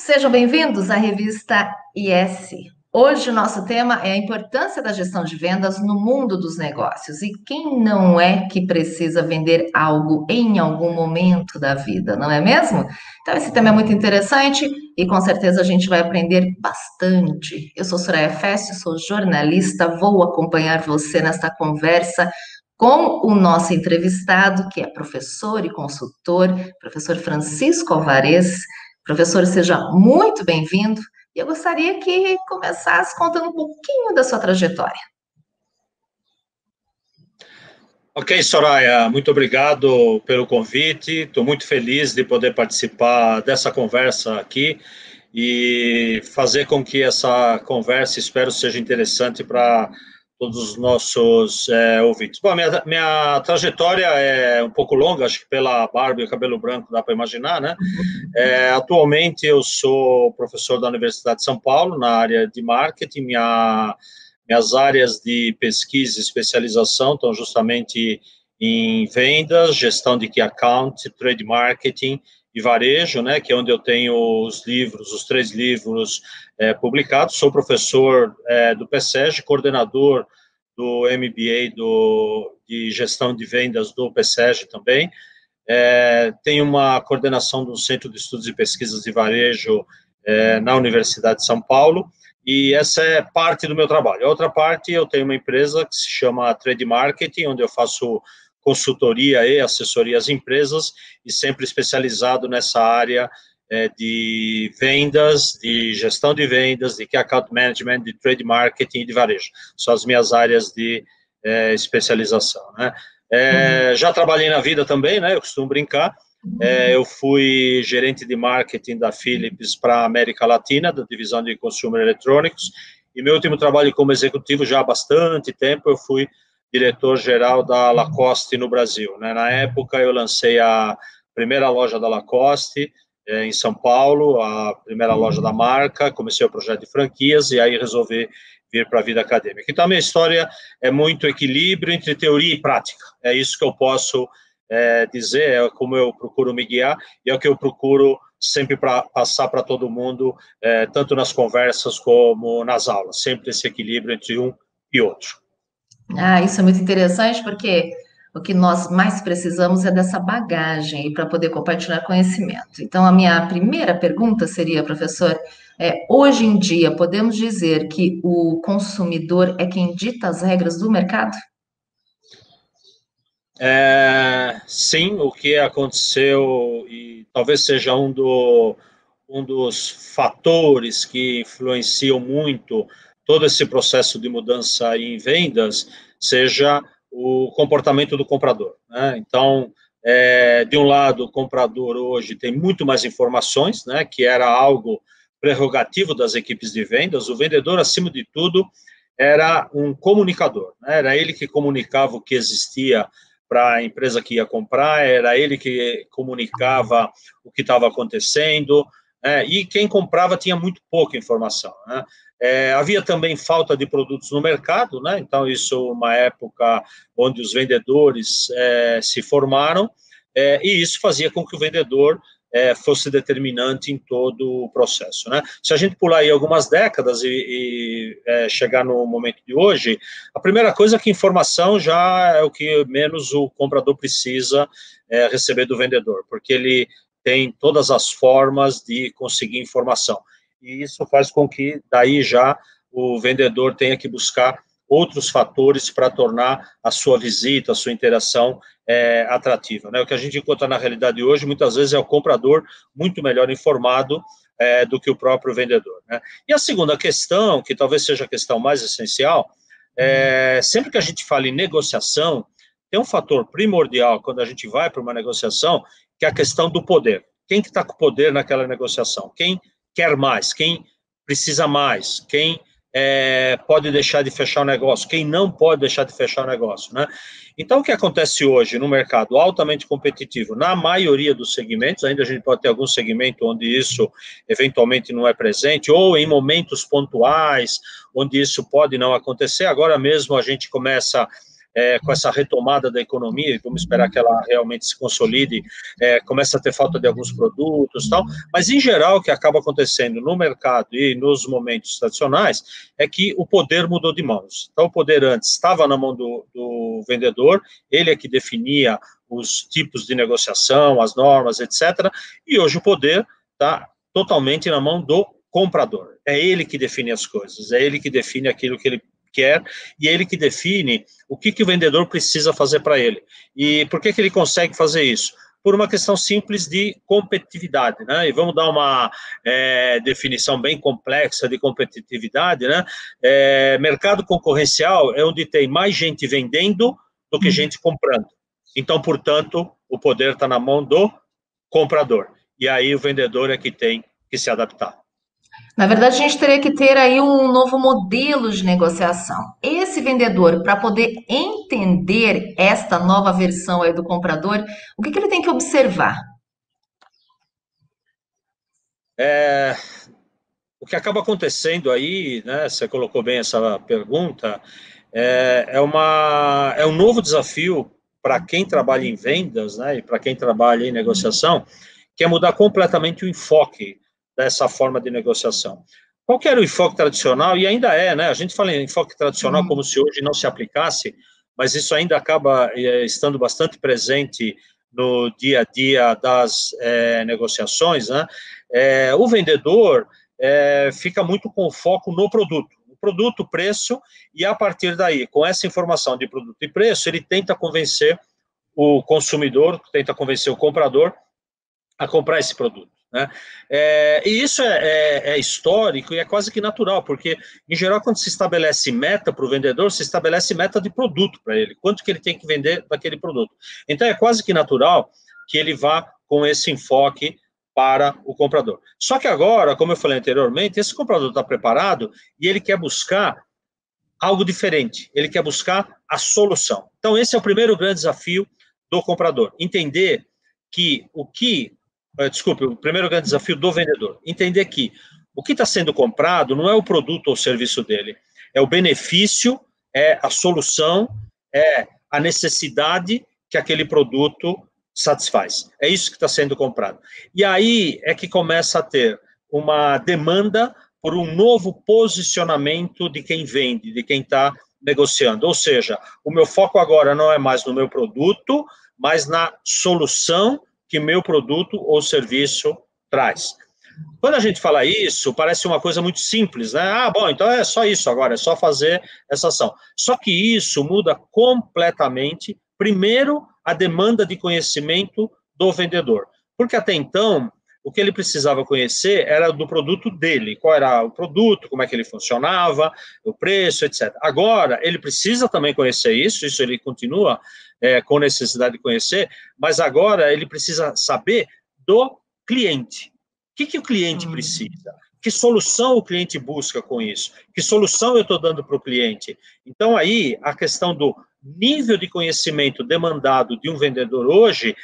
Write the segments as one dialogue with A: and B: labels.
A: Sejam bem-vindos à revista IS. Hoje o nosso tema é a importância da gestão de vendas no mundo dos negócios. E quem não é que precisa vender algo em algum momento da vida, não é mesmo? Então esse tema é muito interessante e com certeza a gente vai aprender bastante. Eu sou Soraya Festi, sou jornalista, vou acompanhar você nesta conversa com o nosso entrevistado, que é professor e consultor, professor Francisco Alvarez. Professor, seja muito bem-vindo. E eu gostaria que começasse contando um pouquinho da sua trajetória.
B: Ok, Soraya, muito obrigado pelo convite. Estou muito feliz de poder participar dessa conversa aqui e fazer com que essa conversa, espero, seja interessante para todos os nossos ouvintes. Bom, minha trajetória é um pouco longa, acho que pela barba e o cabelo branco dá para imaginar, né? Atualmente eu sou professor da Universidade de São Paulo, na área de marketing. Minhas áreas de pesquisa e especialização estão justamente em vendas, gestão de key account, trade marketing e varejo, né, que é onde eu tenho os 3 livros publicados. Sou professor do PSEG, coordenador do MBA de gestão de vendas do PSEG também. Tenho uma coordenação do Centro de Estudos e Pesquisas de Varejo na Universidade de São Paulo, e essa é parte do meu trabalho. A outra parte, eu tenho uma empresa que se chama Trade Marketing, onde eu faço consultoria e assessoria às empresas, e sempre especializado nessa área de vendas, de gestão de vendas, de key account management, de trade marketing e de varejo. São as minhas áreas de especialização, né? Já trabalhei na vida também, né? Eu costumo brincar. Eu fui gerente de marketing da Philips para a América Latina, da divisão de Consumer Electronics, e meu último trabalho como executivo, já há bastante tempo, eu fui diretor-geral da Lacoste no Brasil, né? Na época, eu lancei a primeira loja da Lacoste em São Paulo, a primeira loja da marca, comecei o projeto de franquias, e aí resolvi vir para a vida acadêmica. Então, a minha história é muito equilíbrio entre teoria e prática. É isso que eu posso dizer, é como eu procuro me guiar, e é o que eu procuro sempre passar para todo mundo, tanto nas conversas como nas aulas, sempre esse equilíbrio entre um e outro.
A: Isso é muito interessante, porque o que nós mais precisamos é dessa bagagem para poder compartilhar conhecimento. Então, a minha primeira pergunta seria, professor, hoje em dia, podemos dizer que o consumidor é quem dita as regras do mercado?
B: Sim, o que aconteceu, e talvez seja um dos fatores que influenciam muito todo esse processo de mudança em vendas, seja o comportamento do comprador, né? Então, de um lado, o comprador hoje tem muito mais informações, né, que era algo prerrogativo das equipes de vendas. O vendedor, acima de tudo, era um comunicador, né? Era ele que comunicava o que existia para a empresa que ia comprar, era ele que comunicava o que estava acontecendo, e quem comprava tinha muito pouca informação, né? Havia também falta de produtos no mercado, né? Então isso uma época onde os vendedores se formaram, e isso fazia com que o vendedor fosse determinante em todo o processo, né? Se a gente pular aí algumas décadas e chegar no momento de hoje, a primeira coisa é que informação já é o que menos o comprador precisa receber do vendedor, porque ele tem todas as formas de conseguir informação, e isso faz com que daí já o vendedor tenha que buscar outros fatores para tornar a sua visita, a sua interação atrativa, né? O que a gente encontra na realidade hoje, muitas vezes, é o comprador muito melhor informado do que o próprio vendedor, né? E a segunda questão, que talvez seja a questão mais essencial, sempre que a gente fala em negociação, tem um fator primordial quando a gente vai para uma negociação, que é a questão do poder. Quem que está com poder naquela negociação? Quem quer mais? Quem precisa mais? Quem pode deixar de fechar o negócio, quem não pode deixar de fechar o negócio, né? Então, o que acontece hoje no mercado altamente competitivo, na maioria dos segmentos, ainda a gente pode ter algum segmento onde isso eventualmente não é presente, ou em momentos pontuais, onde isso pode não acontecer. Agora mesmo a gente começa com essa retomada da economia, e vamos esperar que ela realmente se consolide, começa a ter falta de alguns produtos e tal, mas em geral o que acaba acontecendo no mercado e nos momentos tradicionais é que o poder mudou de mãos. Então o poder antes estava na mão do vendedor, ele é que definia os tipos de negociação, as normas, etc., e hoje o poder está totalmente na mão do comprador. É ele que define as coisas, é ele que define aquilo que ele quer, e é ele que define o que o vendedor precisa fazer para ele. E por que ele consegue fazer isso? Por uma questão simples de competitividade, né? E vamos dar uma definição bem complexa de competitividade, né? Mercado concorrencial é onde tem mais gente vendendo do que gente comprando. Então, portanto, o poder está na mão do comprador. E aí o vendedor é que tem que se adaptar.
A: Na verdade, a gente teria que ter aí um novo modelo de negociação. Esse vendedor, para poder entender esta nova versão aí do comprador, o que ele tem que observar?
B: O que acaba acontecendo aí, né, você colocou bem essa pergunta, é um novo desafio para quem trabalha em vendas, né, e para quem trabalha em negociação, que é mudar completamente o enfoque dessa forma de negociação. Qual que era o enfoque tradicional? E ainda é, né? A gente fala em enfoque tradicional como se hoje não se aplicasse, mas isso ainda acaba estando bastante presente no dia a dia das negociações, né? O vendedor fica muito com foco no produto. O produto, o preço, e a partir daí, com essa informação de produto e preço, ele tenta convencer o consumidor, tenta convencer o comprador a comprar esse produto. Né? E isso é histórico e é quase que natural, porque, em geral, quando se estabelece meta para o vendedor, se estabelece meta de produto para ele, quanto que ele tem que vender daquele produto. Então, é quase que natural que ele vá com esse enfoque para o comprador. Só que agora, como eu falei anteriormente, esse comprador está preparado e ele quer buscar algo diferente, ele quer buscar a solução. Então, esse é o primeiro grande desafio do comprador, entender que o primeiro grande desafio do vendedor, entender que o que está sendo comprado não é o produto ou o serviço dele, é o benefício, é a solução, é a necessidade que aquele produto satisfaz. É isso que está sendo comprado. E aí é que começa a ter uma demanda por um novo posicionamento de quem vende, de quem está negociando. Ou seja, o meu foco agora não é mais no meu produto, mas na solução que meu produto ou serviço traz. Quando a gente fala isso, parece uma coisa muito simples, né? Ah, bom, então é só isso agora, é só fazer essa ação. Só que isso muda completamente, primeiro, a demanda de conhecimento do vendedor. Porque até então, o que ele precisava conhecer era do produto dele, qual era o produto, como é que ele funcionava, o preço, etc. Agora, ele precisa também conhecer isso ele continua com necessidade de conhecer, mas agora ele precisa saber do cliente. O que o cliente precisa? Que solução o cliente busca com isso? Que solução eu estou dando para o cliente? Então, aí, a questão do nível de conhecimento demandado de um vendedor hoje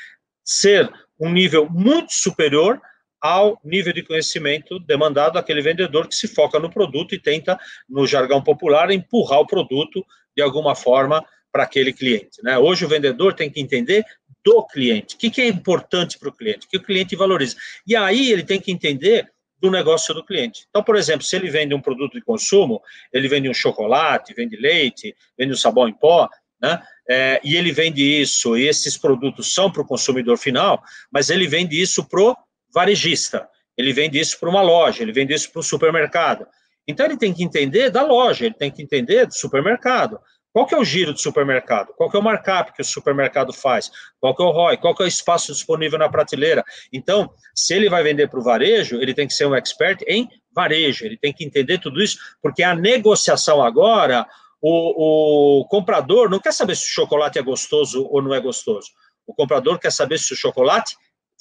B: ser um nível muito superior ao nível de conhecimento demandado daquele vendedor que se foca no produto e tenta, no jargão popular, empurrar o produto de alguma forma para aquele cliente. Né? Hoje o vendedor tem que entender do cliente, o que é importante para o cliente, o que o cliente valoriza. E aí ele tem que entender do negócio do cliente. Então, por exemplo, se ele vende um produto de consumo, ele vende um chocolate, vende leite, vende um sabão em pó, né? E ele vende isso, e esses produtos são para o consumidor final, mas ele vende isso para o varejista, ele vende isso para uma loja, ele vende isso para um supermercado. Então, ele tem que entender da loja, ele tem que entender do supermercado. Qual que é o giro do supermercado? Qual que é o markup que o supermercado faz? Qual que é o ROI? Qual que é o espaço disponível na prateleira? Então, se ele vai vender para o varejo, ele tem que ser um expert em varejo, ele tem que entender tudo isso, porque a negociação agora, o comprador não quer saber se o chocolate é gostoso ou não é gostoso. O comprador quer saber se o chocolate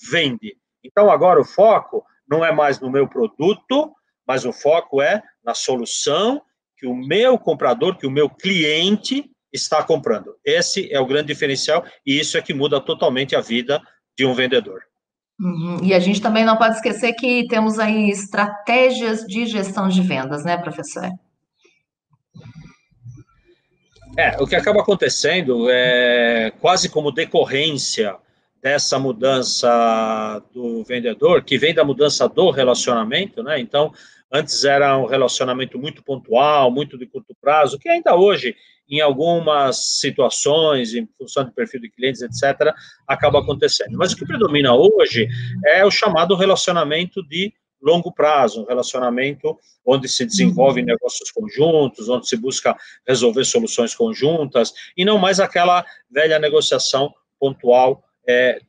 B: vende. Então, agora o foco não é mais no meu produto, mas o foco é na solução que o meu comprador, que o meu cliente está comprando. Esse é o grande diferencial e isso é que muda totalmente a vida de um vendedor.
A: E a gente também não pode esquecer que temos aí estratégias de gestão de vendas, né, professor?
B: O que acaba acontecendo é quase como decorrência dessa mudança do vendedor, que vem da mudança do relacionamento, né? Então, antes era um relacionamento muito pontual, muito de curto prazo, que ainda hoje, em algumas situações, em função do perfil de clientes, etc., acaba acontecendo. Mas o que predomina hoje é o chamado relacionamento de longo prazo, um relacionamento onde se desenvolvem
A: Uhum.
B: negócios conjuntos, onde se busca resolver soluções conjuntas, e não mais aquela velha negociação pontual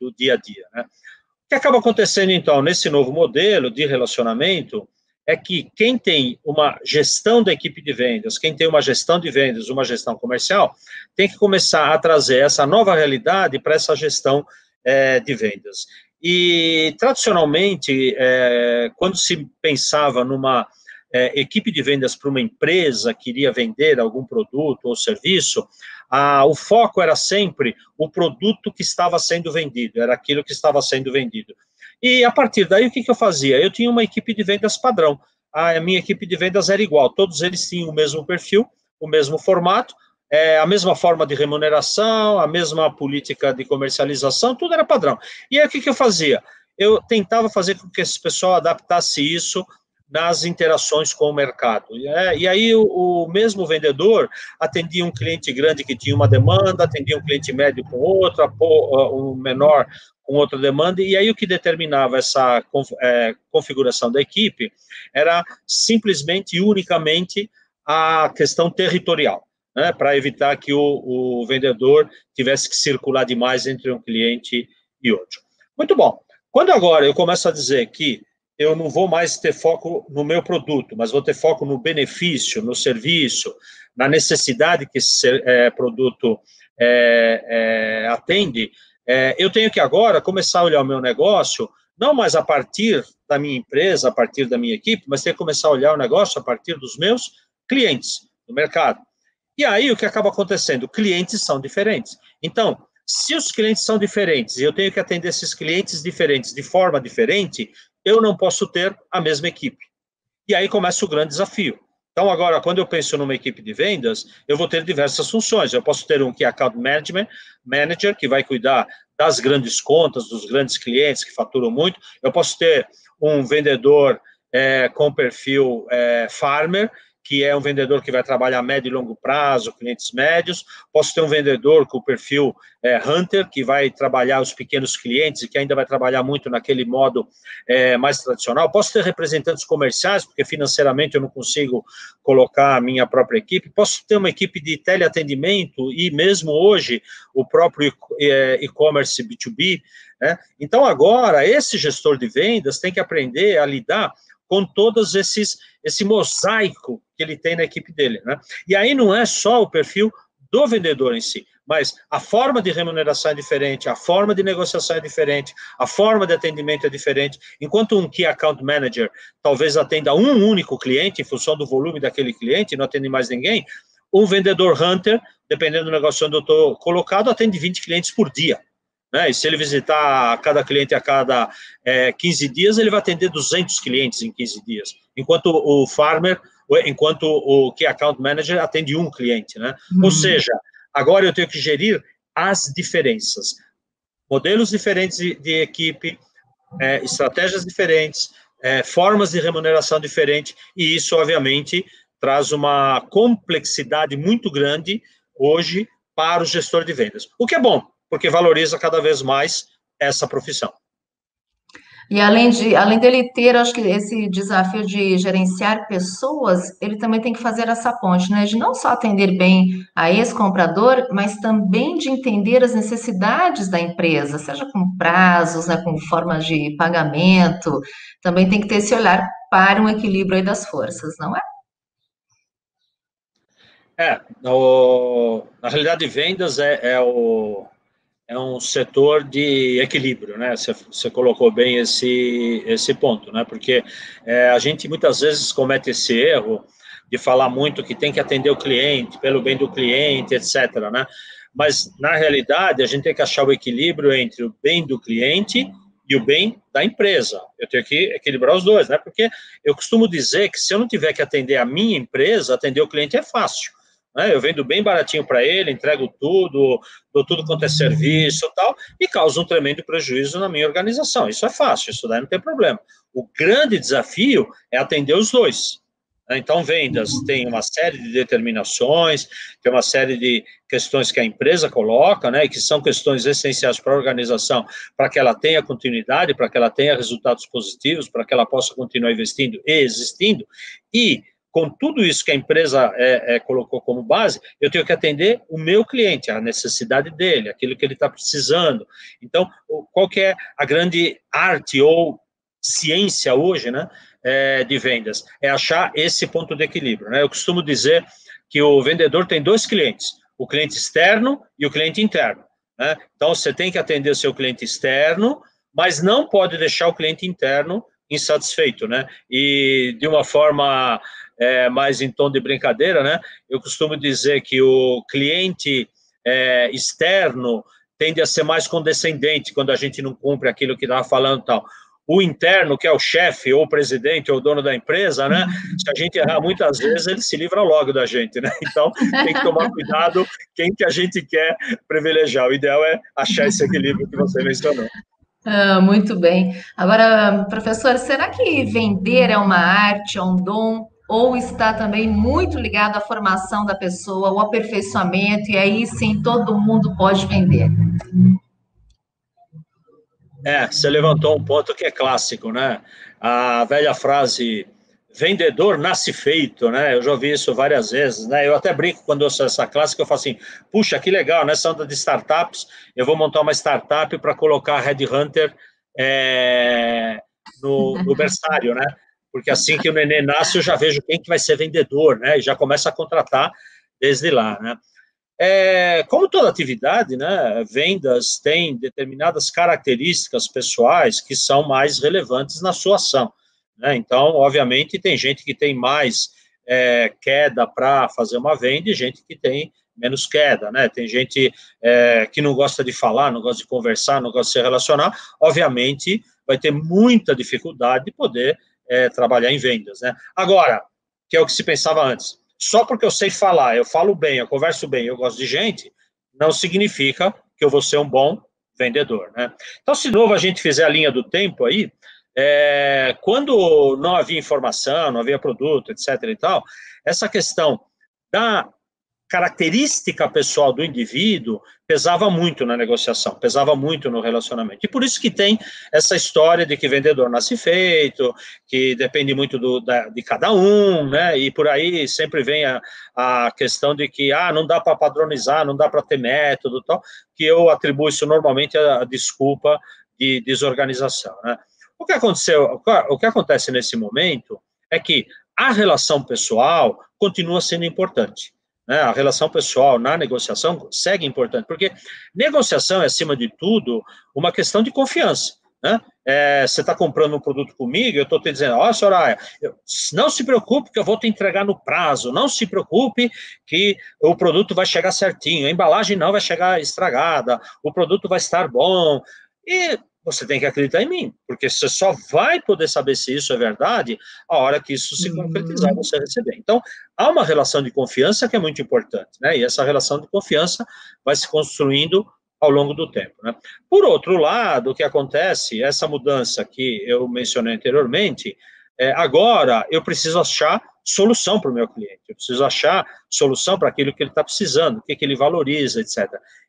B: do dia a dia. Né? O que acaba acontecendo, então, nesse novo modelo de relacionamento é que quem tem uma gestão da equipe de vendas, quem tem uma gestão de vendas, uma gestão comercial, tem que começar a trazer essa nova realidade para essa gestão de vendas. E, tradicionalmente, quando se pensava numa equipe de vendas para uma empresa que iria vender algum produto ou serviço, o foco era sempre o produto que estava sendo vendido, era aquilo que estava sendo vendido. E, a partir daí, o que eu fazia? Eu tinha uma equipe de vendas padrão. A minha equipe de vendas era igual, todos eles tinham o mesmo perfil, o mesmo formato, a mesma forma de remuneração, a mesma política de comercialização, tudo era padrão. E aí, o que eu fazia? Eu tentava fazer com que esse pessoal adaptasse isso nas interações com o mercado. E aí o mesmo vendedor atendia um cliente grande que tinha uma demanda, atendia um cliente médio com outra, um menor com outra demanda, e aí o que determinava essa configuração da equipe era simplesmente e unicamente a questão territorial, né, para evitar que o vendedor tivesse que circular demais entre um cliente e outro. Muito bom. Quando agora eu começo a dizer que eu não vou mais ter foco no meu produto, mas vou ter foco no benefício, no serviço, na necessidade que esse produto atende, eu tenho que agora começar a olhar o meu negócio, não mais a partir da minha empresa, a partir da minha equipe, mas ter que começar a olhar o negócio a partir dos meus clientes do mercado. E aí o que acaba acontecendo? Clientes são diferentes. Então, se os clientes são diferentes e eu tenho que atender esses clientes diferentes de forma diferente, eu não posso ter a mesma equipe. E aí começa o grande desafio. Então, agora, quando eu penso numa equipe de vendas, eu vou ter diversas funções. Eu posso ter um que é Account Manager, que vai cuidar das grandes contas, dos grandes clientes que faturam muito. Eu posso ter um vendedor com perfil Farmer, que é um vendedor que vai trabalhar a médio e longo prazo, clientes médios. Posso ter um vendedor com o perfil Hunter, que vai trabalhar os pequenos clientes e que ainda vai trabalhar muito naquele modo mais tradicional. Posso ter representantes comerciais, porque financeiramente eu não consigo colocar a minha própria equipe. Posso ter uma equipe de teleatendimento e mesmo hoje o próprio e-commerce B2B. Né? Então, agora, esse gestor de vendas tem que aprender a lidar com todos esse mosaico que ele tem na equipe dele. Né? E aí não é só o perfil do vendedor em si, mas a forma de remuneração é diferente, a forma de negociação é diferente, a forma de atendimento é diferente. Enquanto um Key Account Manager talvez atenda um único cliente, em função do volume daquele cliente, não atende mais ninguém, um vendedor Hunter, dependendo do negócio onde eu estou colocado, atende 20 clientes por dia. Né? E se ele visitar cada cliente a cada 15 dias, ele vai atender 200 clientes em 15 dias. Enquanto o Farmer, enquanto o Key Account Manager atende um cliente. Né? Ou seja, agora eu tenho que gerir as diferenças. Modelos diferentes de equipe, estratégias diferentes, formas de remuneração diferentes, e isso, obviamente, traz uma complexidade muito grande hoje para o gestor de vendas. O que é bom, porque valoriza cada vez mais essa profissão.
A: E além dele ter, acho que esse desafio de gerenciar pessoas, ele também tem que fazer essa ponte, né? De não só atender bem a ex-comprador, mas também de entender as necessidades da empresa, seja com prazos, né, com formas de pagamento. Também tem que ter esse olhar para um equilíbrio aí das forças, não é?
B: Na realidade, vendas é um setor de equilíbrio, né? Você colocou bem esse ponto, né? Porque a gente muitas vezes comete esse erro de falar muito que tem que atender o cliente, pelo bem do cliente, etc., né? Mas, na realidade, a gente tem que achar o equilíbrio entre o bem do cliente e o bem da empresa. Eu tenho que equilibrar os dois, né? Porque eu costumo dizer que se eu não tiver que atender a minha empresa, atender o cliente é fácil. né? Eu vendo bem baratinho para ele, entrego tudo, dou tudo quanto é serviço e tal, e causa um tremendo prejuízo na minha organização. Isso é fácil, isso daí não tem problema. O grande desafio é atender os dois. Então, vendas tem uma série de determinações, tem uma série de questões que a empresa coloca, né, e que são questões essenciais para a organização, para que ela tenha continuidade, para que ela tenha resultados positivos, para que ela possa continuar investindo e existindo, e com tudo isso que a empresa colocou como base, eu tenho que atender o meu cliente, a necessidade dele, aquilo que ele está precisando. Então, qual que é a grande arte ou ciência hoje, né, de vendas? É achar esse ponto de equilíbrio, né? Eu costumo dizer que o vendedor tem dois clientes, o cliente externo e o cliente interno, né? Então, você tem que atender o seu cliente externo, mas não pode deixar o cliente interno insatisfeito, né? E de uma forma mais em tom de brincadeira, né? Eu costumo dizer que o cliente externo tende a ser mais condescendente quando a gente não cumpre aquilo que estava falando e tal. O interno, que é o chefe, ou o presidente, ou o dono da empresa, né? Se a gente errar muitas vezes, ele se livra logo da gente, né? Então, tem que tomar cuidado quem que a gente quer privilegiar. O ideal é achar esse equilíbrio que você mencionou.
A: Ah, muito bem. Agora, professor, será que vender é uma arte, é um dom, ou está também muito ligado à formação da pessoa, ao aperfeiçoamento, e aí sim todo mundo pode vender?
B: Você levantou um ponto que é clássico, né? A velha frase, vendedor nasce feito, né? Eu já ouvi isso várias vezes, né? Eu até brinco quando eu sou essa clássica, eu falo assim, puxa, que legal, nessa onda de startups, eu vou montar uma startup para colocar Headhunter no berçário, né? Porque assim que o neném nasce, eu já vejo quem que vai ser vendedor, né? E já começa a contratar desde lá, né? Como toda atividade, né, vendas têm determinadas características pessoais que são mais relevantes na sua ação, né? Então, obviamente, tem gente que tem mais queda para fazer uma venda e gente que tem menos queda, né? Tem gente que não gosta de falar, não gosta de conversar, não gosta de se relacionar, obviamente vai ter muita dificuldade de poder trabalhar em vendas, né? Agora, que é o que se pensava antes, só porque eu sei falar, eu falo bem, eu converso bem, eu gosto de gente, não significa que eu vou ser um bom vendedor, né? Então, se de novo a gente fizer a linha do tempo aí, quando não havia informação, não havia produto, etc. e tal, essa questão da característica pessoal do indivíduo pesava muito na negociação, pesava muito no relacionamento. E por isso que tem essa história de que vendedor nasce feito, que depende muito de cada um, né? E por aí sempre vem a questão de que não dá para padronizar, não dá para ter método, tal, que eu atribuo isso normalmente à desculpa de desorganização, né? O que aconteceu, o que acontece nesse momento é que a relação pessoal continua sendo importante, né? A relação pessoal na negociação segue importante, porque negociação é, acima de tudo, uma questão de confiança, né? Você está comprando um produto comigo, eu estou te dizendo, ó, Soraya, não se preocupe que eu vou te entregar no prazo, não se preocupe que o produto vai chegar certinho, a embalagem não vai chegar estragada, o produto vai estar bom, e você tem que acreditar em mim, porque você só vai poder saber se isso é verdade a hora que isso se concretizar, você receber. Então, há uma relação de confiança que é muito importante, né? E essa relação de confiança vai se construindo ao longo do tempo, né? Por outro lado, o que acontece, essa mudança que eu mencionei anteriormente, agora eu preciso achar solução para o meu cliente, eu preciso achar solução para aquilo que ele está precisando, o que ele valoriza, etc.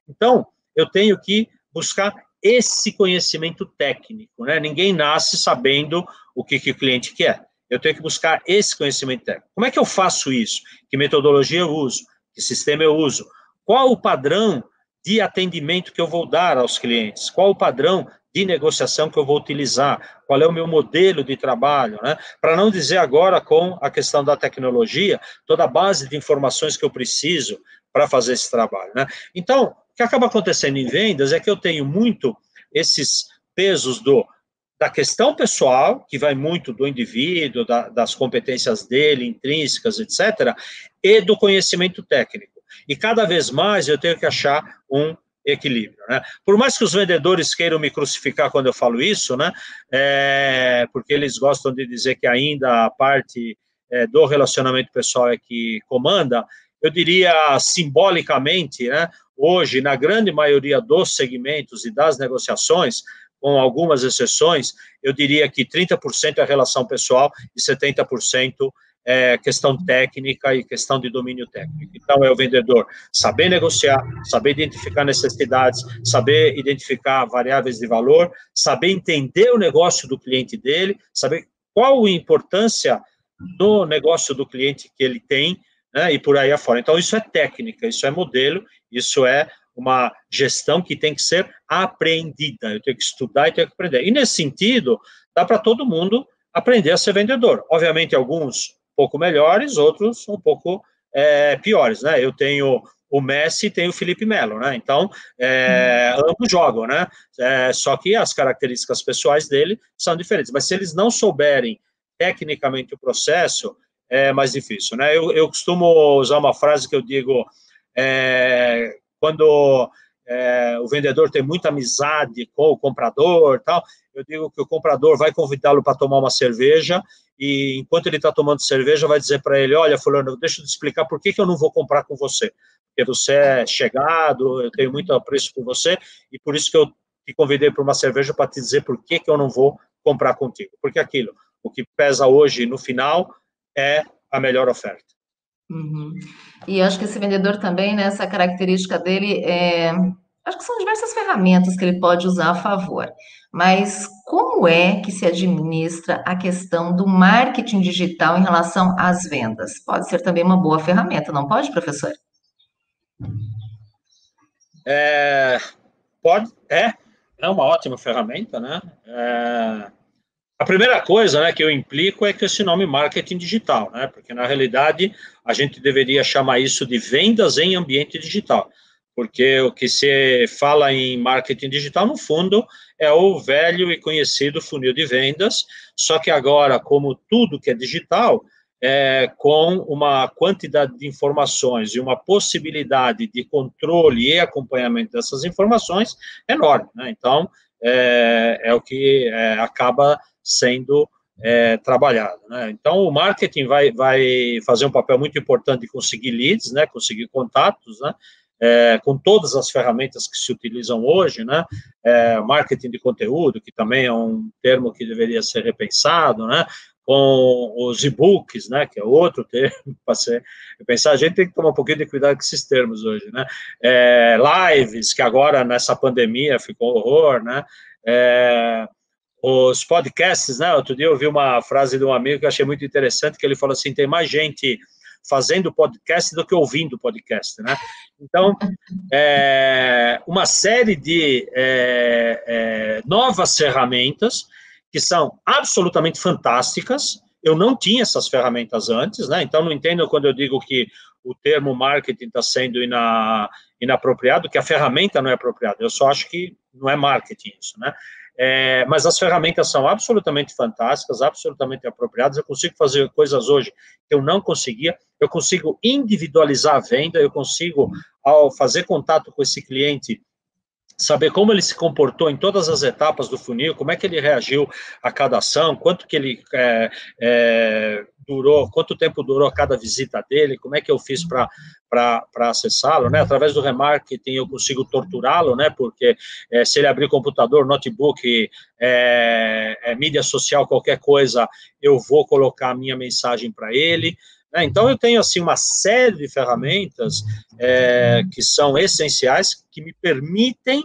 B: Então, eu tenho que buscar esse conhecimento técnico, né? Ninguém nasce sabendo o que o cliente quer. Eu tenho que buscar esse conhecimento técnico. Como é que eu faço isso? Que metodologia eu uso? Que sistema eu uso? Qual o padrão de atendimento que eu vou dar aos clientes? Qual o padrão de negociação que eu vou utilizar? Qual é o meu modelo de trabalho, né? Para não dizer agora com a questão da tecnologia, toda a base de informações que eu preciso para fazer esse trabalho, né? Então, o que acaba acontecendo em vendas é que eu tenho muito esses pesos da questão pessoal, que vai muito do indivíduo, das competências dele, intrínsecas, etc., e do conhecimento técnico. E cada vez mais eu tenho que achar um equilíbrio, né? Por mais que os vendedores queiram me crucificar quando eu falo isso, né? Porque eles gostam de dizer que ainda a parte do relacionamento pessoal é que comanda, eu diria simbolicamente, né, hoje, na grande maioria dos segmentos e das negociações, com algumas exceções, eu diria que 30% é relação pessoal e 70% é questão técnica e questão de domínio técnico. Então, é o vendedor saber negociar, saber identificar necessidades, saber identificar variáveis de valor, saber entender o negócio do cliente dele, saber qual a importância do negócio do cliente que ele tem, né, e por aí afora. Então, isso é técnica, isso é modelo, isso é uma gestão que tem que ser aprendida. Eu tenho que estudar e tenho que aprender. E, nesse sentido, dá para todo mundo aprender a ser vendedor. Obviamente, alguns um pouco melhores, outros um pouco piores, né? Eu tenho o Messi e tenho o Felipe Melo, né? Então, ambos jogam, né? Só que as características pessoais dele são diferentes. Mas se eles não souberem tecnicamente o processo, é mais difícil, né? Eu costumo usar uma frase que eu digo, quando o vendedor tem muita amizade com o comprador, tal, eu digo que o comprador vai convidá-lo para tomar uma cerveja e, enquanto ele está tomando cerveja, vai dizer para ele, olha, fulano, deixa eu te explicar por que eu não vou comprar com você. Porque você é chegado, eu tenho muito apreço por você e por isso que eu te convidei para uma cerveja para te dizer por que eu não vou comprar contigo. Porque aquilo, o que pesa hoje no final é a melhor oferta.
A: Uhum. E eu acho que esse vendedor também, né, essa característica dele, acho que são diversas ferramentas que ele pode usar a favor. Mas como é que se administra a questão do marketing digital em relação às vendas? Pode ser também uma boa ferramenta, não pode, professor?
B: É uma ótima ferramenta, né? A primeira coisa, né, que eu implico é que esse nome marketing digital, né? Porque, na realidade, a gente deveria chamar isso de vendas em ambiente digital. Porque o que se fala em marketing digital, no fundo, é o velho e conhecido funil de vendas, só que agora, como tudo que é digital, com uma quantidade de informações e uma possibilidade de controle e acompanhamento dessas informações enorme, né? Então, o que acaba sendo trabalhado, né? Então, o marketing vai fazer um papel muito importante de conseguir leads, né? Conseguir contatos, né? Com todas as ferramentas que se utilizam hoje, né? Marketing de conteúdo, que também é um termo que deveria ser repensado, né? Com os e-books, né, que é outro termo para ser repensado. A gente tem que tomar um pouquinho de cuidado com esses termos hoje, né? Lives, que agora nessa pandemia ficou horror, né? Os podcasts, né? Outro dia eu ouvi uma frase de um amigo que eu achei muito interessante, que ele falou assim, tem mais gente fazendo podcast do que ouvindo podcast, né? Então, uma série de novas ferramentas que são absolutamente fantásticas. Eu não tinha essas ferramentas antes, né? Então, não entendo quando eu digo que o termo marketing está sendo inapropriado, que a ferramenta não é apropriada. Eu só acho que não é marketing isso, né? Mas as ferramentas são absolutamente fantásticas, absolutamente apropriadas. Eu consigo fazer coisas hoje que eu não conseguia. Eu consigo individualizar a venda, eu consigo, ao fazer contato com esse cliente, saber como ele se comportou em todas as etapas do funil, como é que ele reagiu a cada ação, quanto que ele durou, quanto tempo durou cada visita dele, como é que eu fiz para acessá-lo, né? Através do remarketing eu consigo torturá-lo, né? Porque se ele abrir computador, notebook, mídia social, qualquer coisa, eu vou colocar a minha mensagem para ele. Então, eu tenho, assim, uma série de ferramentas que são essenciais, que me permitem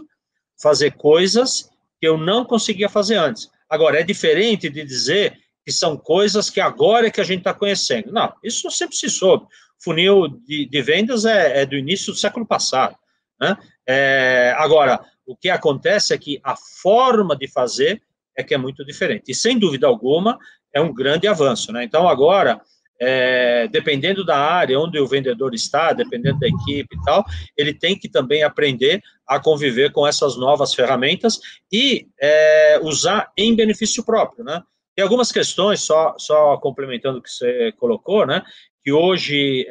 B: fazer coisas que eu não conseguia fazer antes. Agora, é diferente de dizer que são coisas que agora é que a gente está conhecendo. Não, isso sempre se soube. Funil de vendas é do início do século passado, né? Agora, o que acontece é que a forma de fazer é que é muito diferente. E, sem dúvida alguma, é um grande avanço, né? Então, agora, dependendo da área onde o vendedor está, dependendo da equipe e tal, ele tem que também aprender a conviver com essas novas ferramentas e usar em benefício próprio, né? Tem algumas questões, só complementando o que você colocou, né? Que hoje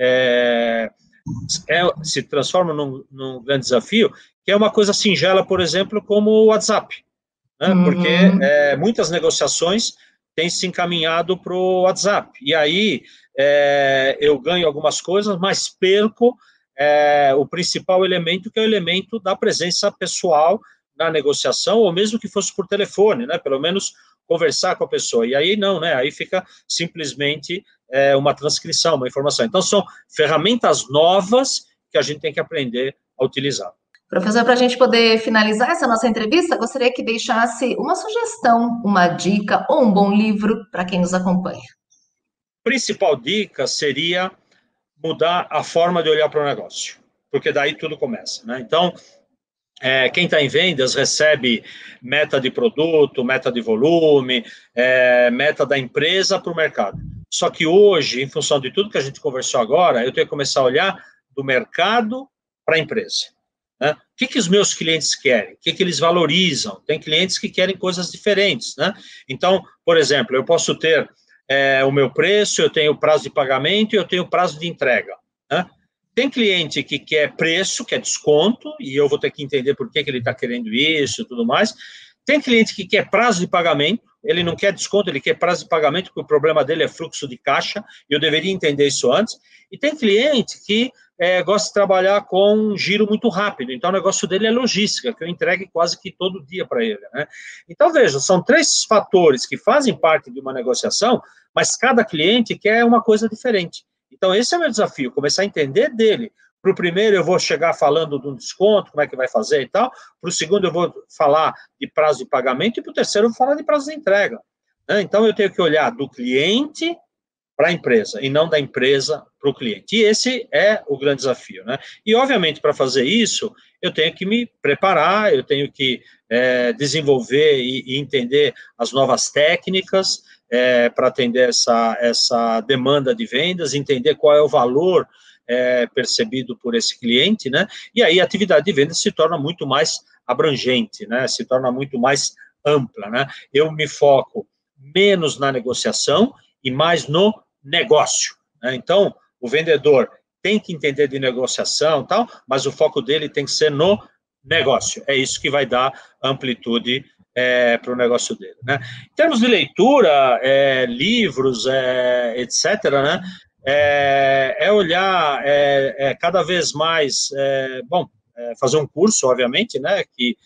B: se transforma num grande desafio, que é uma coisa singela, por exemplo, como o WhatsApp, né? Porque muitas negociações tem se encaminhado para o WhatsApp. E aí eu ganho algumas coisas, mas perco o principal elemento, que é o elemento da presença pessoal na negociação, ou mesmo que fosse por telefone, né? Pelo menos conversar com a pessoa. E aí não, né? Aí fica simplesmente uma transcrição, uma informação. Então, são ferramentas novas que a gente tem que aprender a utilizar.
A: Professor, para a gente poder finalizar essa nossa entrevista, gostaria que deixasse uma sugestão, uma dica ou um bom livro para quem nos acompanha.
B: A principal dica seria mudar a forma de olhar para o negócio, porque daí tudo começa, né? Então, quem está em vendas recebe meta de produto, meta de volume, meta da empresa para o mercado. Só que hoje, em função de tudo que a gente conversou agora, eu tenho que começar a olhar do mercado para a empresa. Né? O que os meus clientes querem? O que eles valorizam? Tem clientes que querem coisas diferentes, né? Então, por exemplo, eu posso ter o meu preço, eu tenho prazo de pagamento e eu tenho prazo de entrega, né? Tem cliente que quer preço, quer desconto, e eu vou ter que entender por que ele está querendo isso e tudo mais. Tem cliente que quer prazo de pagamento, ele não quer desconto, ele quer prazo de pagamento, porque o problema dele é fluxo de caixa, e eu deveria entender isso antes. E tem cliente que gosta de trabalhar com um giro muito rápido, então o negócio dele é logística, que eu entregue quase que todo dia para ele, né? Então, veja, são 3 fatores que fazem parte de uma negociação, mas cada cliente quer uma coisa diferente. Então, esse é o meu desafio, começar a entender dele. Para o primeiro, eu vou chegar falando de um desconto, como é que vai fazer e tal. Para o segundo, eu vou falar de prazo de pagamento. E para o terceiro, eu vou falar de prazo de entrega, né? Então, eu tenho que olhar do cliente para a empresa, e não da empresa para o cliente. E esse é o grande desafio, né? E, obviamente, para fazer isso, eu tenho que me preparar, eu tenho que desenvolver e entender as novas técnicas, para atender essa demanda de vendas, entender qual é o valor percebido por esse cliente, né? E aí a atividade de vendas se torna muito mais abrangente, né? Se torna muito mais ampla, né? Eu me foco menos na negociação e mais no negócio, né? Então, o vendedor tem que entender de negociação e tal, mas o foco dele tem que ser no negócio. É isso que vai dar amplitude para o negócio dele, né? Em termos de leitura, livros, etc., né? Olhar cada vez mais, fazer um curso, obviamente, né? Que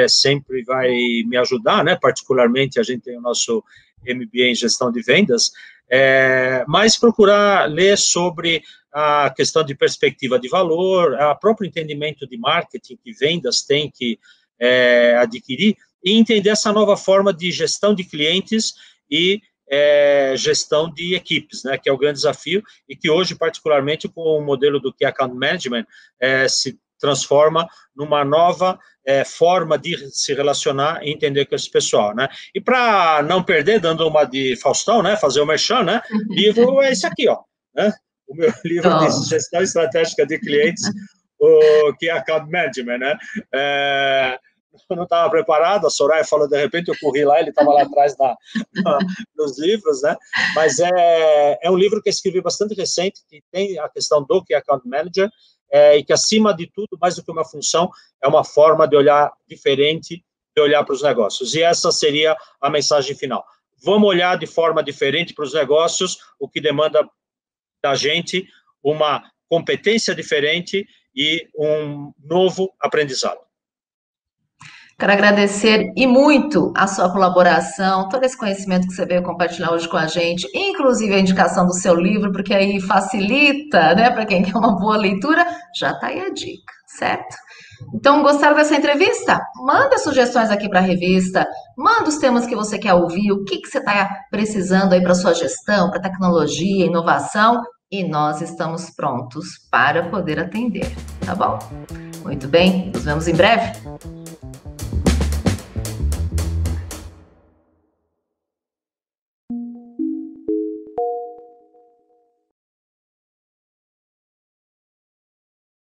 B: sempre vai me ajudar, né? Particularmente, a gente tem o nosso MBA em gestão de vendas, mas procurar ler sobre a questão de perspectiva de valor, o próprio entendimento de marketing que vendas tem que adquirir, e entender essa nova forma de gestão de clientes e gestão de equipes, né, que é o grande desafio, e que hoje, particularmente, com o modelo do Key Account Management, se transforma numa nova forma de se relacionar e entender com esse pessoal, né? E para não perder, dando uma de Faustão, né, fazer o merchan, né, livro é esse aqui, ó, né? O meu livro de gestão estratégica de clientes, o Key Account Management, né? Eu não estava preparado, a Soraya falou, de repente eu corri lá, ele estava lá atrás nos livros, né? Mas é um livro que eu escrevi bastante recente, que tem a questão do Key Account Manager, e que, acima de tudo, mais do que uma função, é uma forma de olhar diferente, de olhar para os negócios. E essa seria a mensagem final. Vamos olhar de forma diferente para os negócios, o que demanda da gente uma competência diferente e um novo aprendizado.
A: Quero agradecer e muito a sua colaboração, todo esse conhecimento que você veio compartilhar hoje com a gente, inclusive a indicação do seu livro, porque aí facilita, né, para quem quer uma boa leitura, já está aí a dica, certo? Então, gostaram dessa entrevista? Manda sugestões aqui para a revista, manda os temas que você quer ouvir, o que você está precisando aí para sua gestão, para tecnologia, inovação, e nós estamos prontos para poder atender, tá bom? Muito bem, nos vemos em breve.